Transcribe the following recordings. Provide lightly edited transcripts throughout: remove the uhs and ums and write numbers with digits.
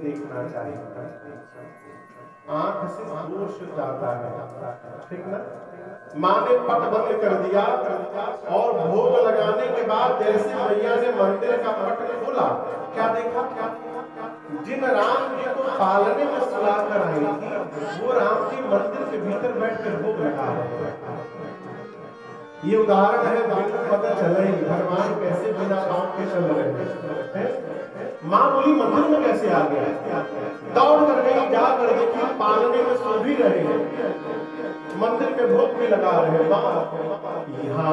देखना चाहिए, आंख से दोष जाता है, ठीक ना। माँ ने पट बंद कर दिया और भोग लगाने के बाद जैसे मैया ने मंदिर का पट खोला, क्या देखा, जिन राम जी को पालने में सुला कर आई थी वो राम जी मंदिर के भीतर बैठ कर भोग लगा रहे हैं। ये उदाहरण है, बिल्कुल पता चले भगवान कैसे बिना पाप के चल रहे हैं। माँ बोली मंदिर में कैसे आ गया, दौड़ कर गई, जा कर देखी पालने में सो भी रहे हैं, मंदिर के भोग भी लगा रहे हैं। बालक देखा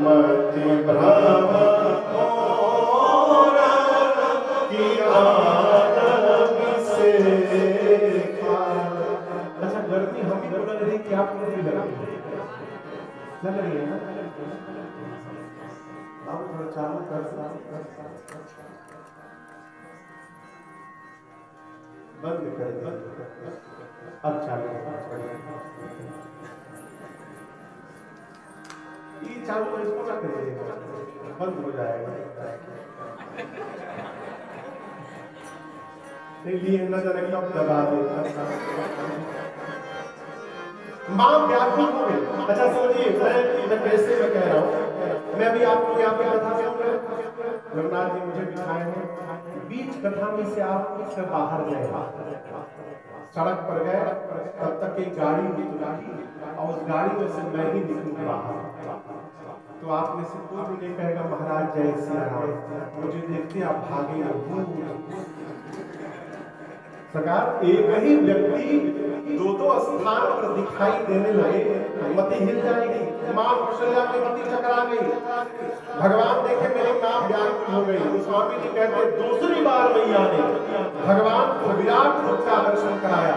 मति भ्रम की आनंद से। अच्छा, गर्मी हम भी लग रही, क्या आपको भी लग रही है ना? अब थोड़ा चालू कर, बंद कर दे, अब चालू ये चालू कर, इसको क्या करिएगा, बंद हो जाएगा। लिए न जाने कब दबा देगा। माँ व्याकुल हो गई। अच्छा समझिए, मैं कैसे मैं कह रहा हूँ, मैं अभी आपको यहाँ पे कथा सुन रहे, रघुनाथ जी मुझे बिठाए हैं, बीच कथा में से आप कुछ बाहर गए, सड़क पर गए, तब तक एक गाड़ी निकली और उस गाड़ी में से मैं ही निकलूँ बाहर, तो आप में से कोई भी नहीं कहेगा महाराज जय सिया राम, मुझे देखते आप भागे ना। सरकार एक ही व्यक्ति दो स्थान पर दिखाई देने लगे, मति हिल जाएगी। मां कौशल्या की मति चकरा गई, भगवान देखे मेरी मां व्याकुल हो गई। तो स्वामी जी कहते दूसरी बार मैया ने भगवान को विराट रूप का दर्शन कराया।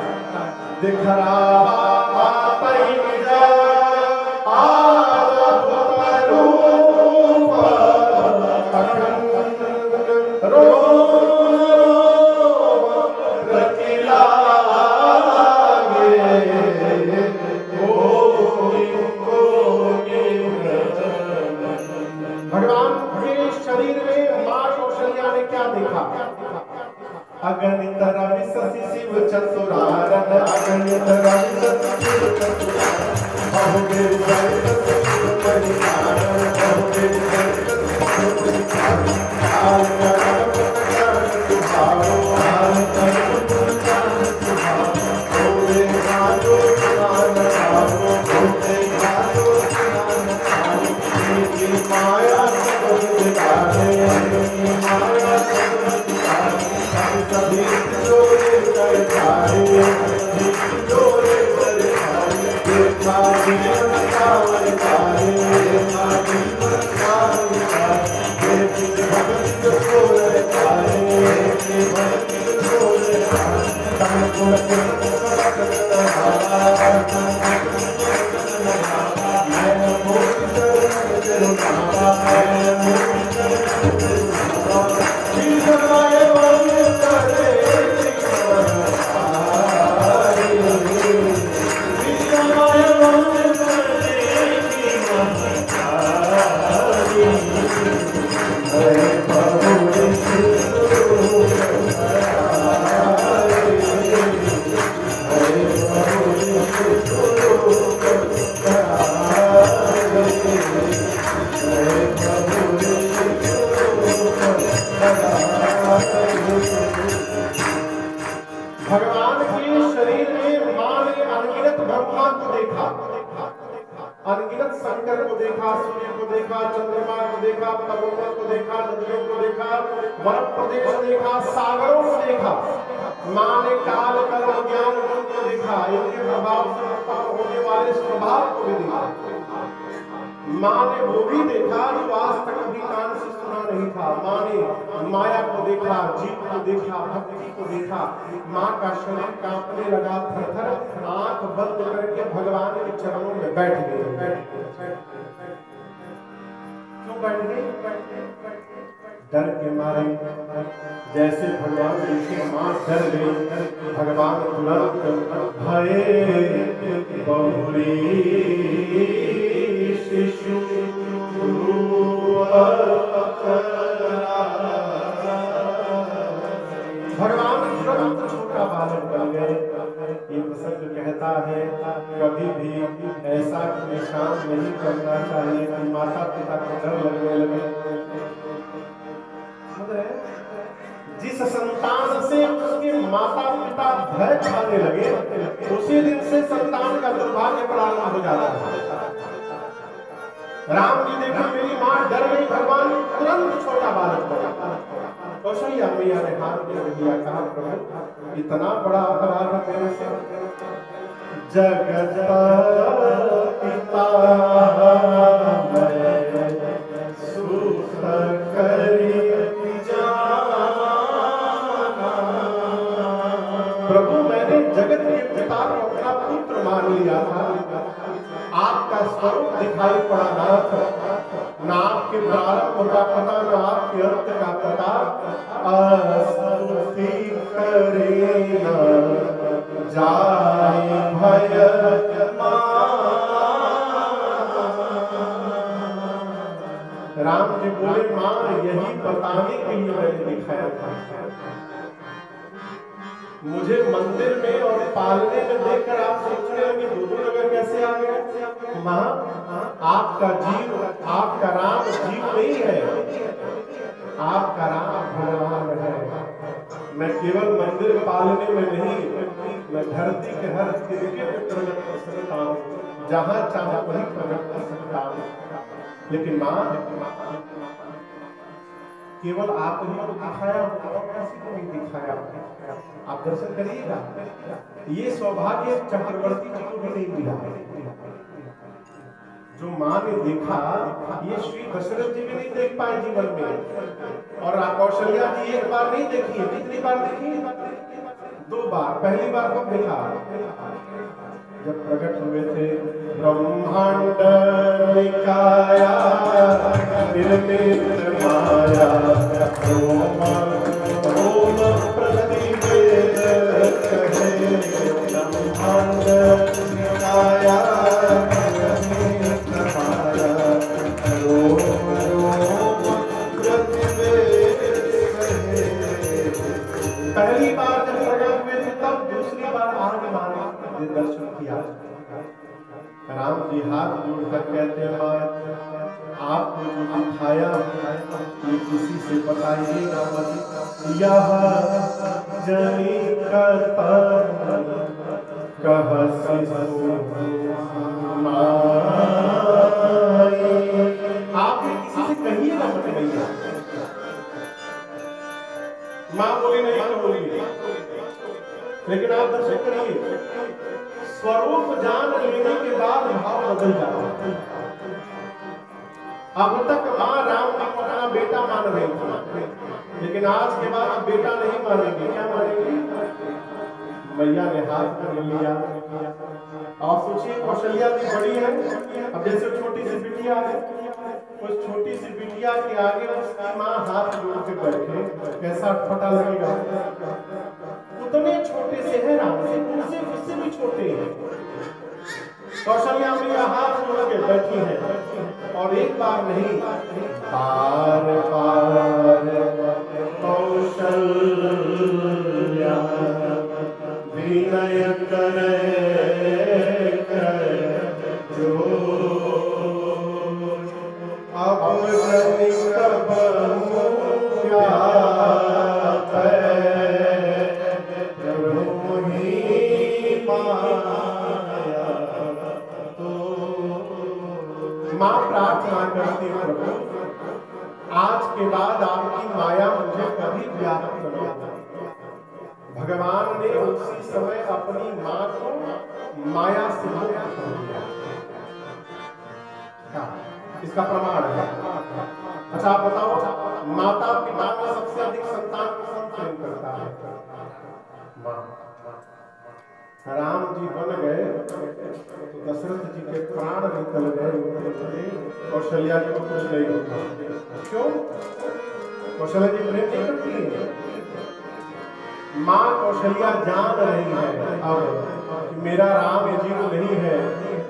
अगणित रवि शशि शिव चतुरानन, अगणित रवि शशि शिव चतुरानन, बहुगिर सरित शिव परिवारन, बहुगिर सरित शिव परिवारन, काल करम जान तुहारो, काल करम जान तुहारो, भोले कालो जान तारो, भोले कालो जान तारो, तेरी माया सब दिखाए, तेरी माया सब दिखाए, सभी जोरे कर पाए, जोरे कर पाए, देखा जीवन कावर पाए, देखा जीवन कावर पाए, देखी भगत जोरे पाए, देखी भगत जोरे पाए, तन को मैं मोती चरण तेरुनावा, मैं मोती चरण तेरुनावा, जीवन माए वाले करे जीवन माए वाले करे भगवान के शरीर में मां ने अनगिनत ब्रह्मा को देखा, अनगिनत शंकर को देखा, सूर्य को देखा, चंद्रमा को देखा, पर्वतों को देखा, नदियों को देखा, वन प्रदेश देखा, सागरों को देखा। मां ने काल कर्म ज्ञान को देखा, इनके प्रभाव से उत्पन्न होने वाले स्वभाव को भी देखा। मां ने वो भी देखा जो आज तक कभी कान से सुना नहीं था। मां ने माया को देखा, जीव को देखा, भक्ति को देखा। मां का शरीर कांपने लगा, थर-थर, आंख बंद करके भगवान के चरणों में बैठ गई। क्यों बैठ गई? डर के मारे। जैसे भगवान देखी मां डर गई, भगवान तुरंत भये बहुरी शिशु भगवान तुरंत छोटा बालक बन गए। ये प्रसंग कहता है कभी भी ऐसा निशान नहीं करना चाहिए कि माता पिता को डर लगने लगे। जिस संतान से उसके माता पिता भय खाने लगे उसी दिन से संतान का दुर्भाग्य प्रारंभ हो जाता है। राम जी देखा मेरी मां डर गई, भगवान तुरंत छोटा बालक बना। कौशल्या मैया ने हाथ में लिया, कहा प्रभु इतना बड़ा अपराध मेरे से। जगत पिता सुत करी जाना। प्रभु मैंने जगत के पिता को अपना पुत्र मान लिया था, आपका स्वरूप दिखाई पड़ा नाथ, ना आपके प्रारंभ का पता ना आपके अंत का पता। स्तुति करे न जाय भय राम जी बोले मां यही बताने के लिए मैंने दिखाया था। मुझे मंदिर में और पालने में देखकर आप सोचने लगे दोनों जगह कैसे आ गए। मां आपका जीव, आपका राम जीव नहीं है, आपका राम भगवान है। मैं केवल मंदिर पालने में नहीं, मैं धरती के हर तिनके में प्रकट कर सकता हूँ, जहां चाहे वहीं प्रकट कर सकता हूँ। लेकिन मां केवल आप ही को दिखाया, किसी को नहीं दिखाया। आप दर्शन करिएगा, ये सौभाग्य चक्रवर्ती जी को भी नहीं मिला। जो मां ने देखा ये श्री दशरथ जी भी नहीं देख पाए जीवन में, और कौशल्या जी एक बार नहीं देखी है। कितनी बार देखी? 2 बार। पहली बार कब देखा? जब प्रकट हुए थे ब्रह्मांड निकाया निर्मित माया रोम रोम प्रतिवेद कहे। ब्रह्मांड निकाया निर्मित माया रोम रोम प्रतिवेद कहे। पहली बार जब प्रकट हुए थे तब, दूसरी बार आगे माना दर्शन किया। राम जी हाथ जोड़कर कहते हैं आपको जो दिखाया ये किसी से बताइएगा मत। यह जनी कह आप किसी से कहिएगा मत भैया। मां बोली नहीं कहूंगी, लेकिन आप दर्शन करिए स्वरूप जान लेने के बाद भाव बदल जाता है। अब तक मां राम जी को अपना बेटा मान रही थी, लेकिन आज के बाद बेटा नहीं मानेंगे। क्या मानेंगे? मैया ने हाथ कर लिया। और सोचिए कौशल्या जी बड़ी है, अब जैसे छोटी सी बिटिया है, उस छोटी सी बिटिया के आगे उसकी मां हाथ जोड़ के बैठे, कैसा अटपटा लगेगा। उतने छोटे से है राम जी, उनसे उससे भी छोटे हैं। कौशल्या मैया हाथ जोड़ के बैठी है, और एक बार नहीं बार बार कौशल्या विनय करे जो अब मां प्रार्थना करती प्रभु आज के बाद आपकी माया मुझे कभी व्याप्त न हो। भगवान ने उसी समय अपनी मां को माया से मुक्त कर दिया। इसका प्रमाण है। अच्छा आप बताओ, माता पिता में सबसे अधिक संतान को कौन प्रेम करता है? मां। राम जी बन गए तो दशरथ जी के प्राण निकल गए, कौशल्या जी को कुछ नहीं होता। क्यों? कौशल्या जी प्रेम नहीं करती है। मां कौशल्या जान रही है अब कि मेरा राम जीव नहीं है,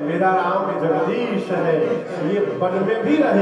मेरा राम जगदीश है, ये वन में भी रहे